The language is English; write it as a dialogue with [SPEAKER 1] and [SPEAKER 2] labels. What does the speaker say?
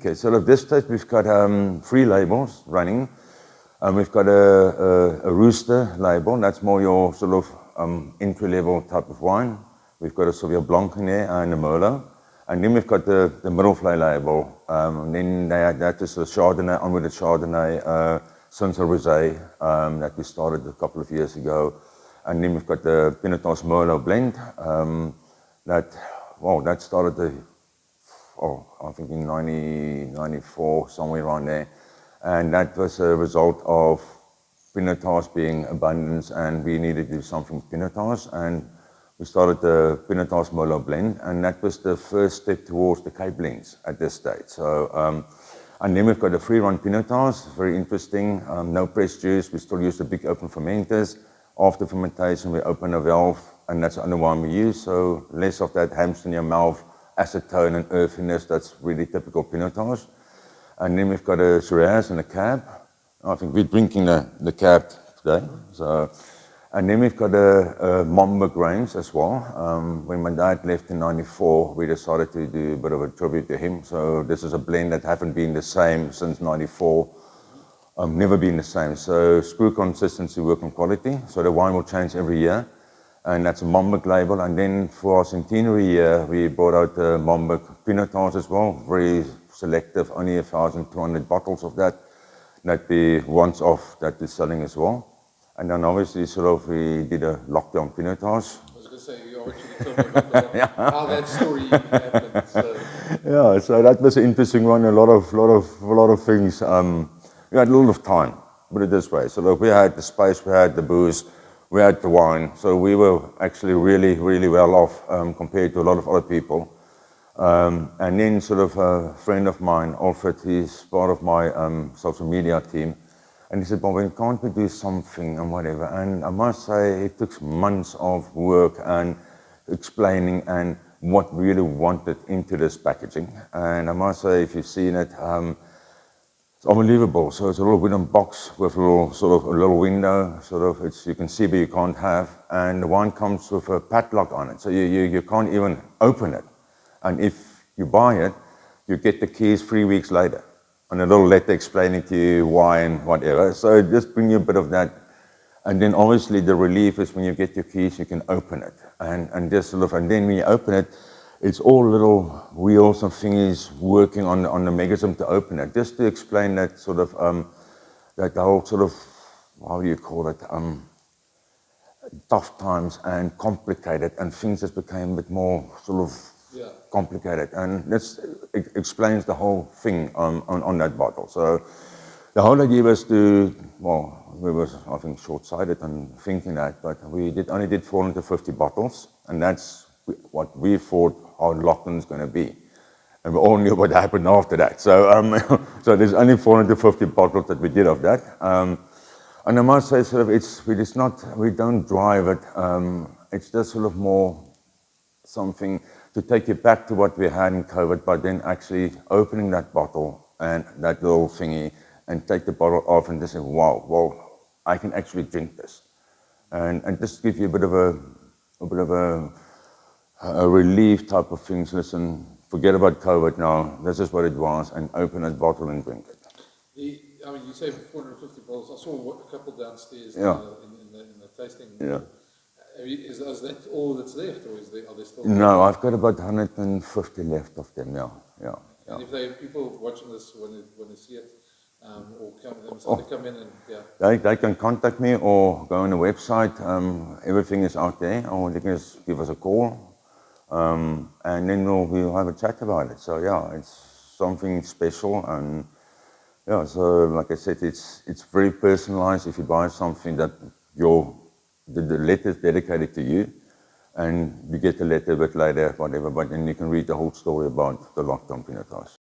[SPEAKER 1] Okay, so at this stage we've got 3 labels running. We've got a Rooster label, that's more your sort of entry-level type of wine. We've got a Sauvignon Blanc in there and a Merlot. And then we've got the Middelvlei label. And then that is a Chardonnay, unweighted Chardonnay, Cinsault Rosé that we started a couple of years ago. And then we've got the Pinotage Merlot blend. That started I think in 1994, somewhere around there. And that was a result of Pinotage being abundance, and we needed to do something with Pinotage. And we started the Pinotage Merlot blend, and that was the first step towards the Cape blends at this stage. So, and then we've got the free-run Pinotage, very interesting. No pressed juice, we still use the big open fermenters. After fermentation, we open a valve, and that's the only one we use. So less of that hamster in your mouth, acetone and earthiness, that's really typical Pinotage. And then we've got a Shiraz and a Cab. I think we're drinking the Cab today. So, and then we've got a Momberg range as well. When my dad left in '94, we decided to do a bit of a tribute to him. So this is a blend that haven't been the same since '94. Never been the same. So screw consistency, work on quality. So the wine will change every year. And that's a Momberg label. And then for our centenary year, we brought out the Momberg Pinotage as well. Very selective, only 1,200 bottles of that. That the once off that is selling as well. And then obviously we did a Lockdown Pinotage.
[SPEAKER 2] I was going to say, you already told me about how that story happened. So.
[SPEAKER 1] Yeah, so that was an interesting one. A lot of things. We had a lot of time, put it this way. So we had the space, we had the booze, we had the wine. So we were actually really, really well off compared to a lot of other people. And then a friend of mine, Alfred, he's part of my social media team. And he said, well, can't we do something and whatever? And I must say, it took months of work and explaining and what really wanted into this packaging. And I must say, if you've seen it, it's unbelievable. So it's a little wooden box with a little window, you can see but you can't have. And the wine comes with a padlock on it. So you can't even open it. And if you buy it, you get the keys 3 weeks later. And a little letter explaining to you why and whatever. So just bring you a bit of that. And then obviously the relief is when you get your keys, you can open it. And then when you open it, it's all little wheels and thingies working on the mechanism to open it. Just to explain that that whole how do you call it? Tough times and complicated, and things just became a bit more complicated, and this explains the whole thing on that bottle. So the whole idea was we were, I think, short-sighted and thinking that, but we only did 450 bottles, and that's what we thought our lockdown's going to be. And we all knew what happened after that. So, so there's only 450 bottles that we did of that. And I must say, we don't drive it. It's just more something to take you back to what we had in COVID, but then actually opening that bottle and that little thingy and take the bottle off and just say, wow, well, I can actually drink this. And just give you a bit of a relief type of things. Listen, forget about COVID now. This is what it was, and open that bottle and drink it.
[SPEAKER 2] You say 450 bottles. I saw a couple downstairs in the tasting room.
[SPEAKER 1] Yeah.
[SPEAKER 2] Is that all that's left, or are they still?
[SPEAKER 1] No, I've got about 150 left of them. Yeah.
[SPEAKER 2] And if people watching this when they see it, or come in and
[SPEAKER 1] They can contact me or go on the website. Everything is out there, or they can just give us a call, and then we'll have a chat about it. So yeah, it's something special, and yeah. So like I said, it's very personalized. If you buy something that the letter is dedicated to you, and you get the letter a bit later, whatever, but then you can read the whole story about the Lockdown Pinotage.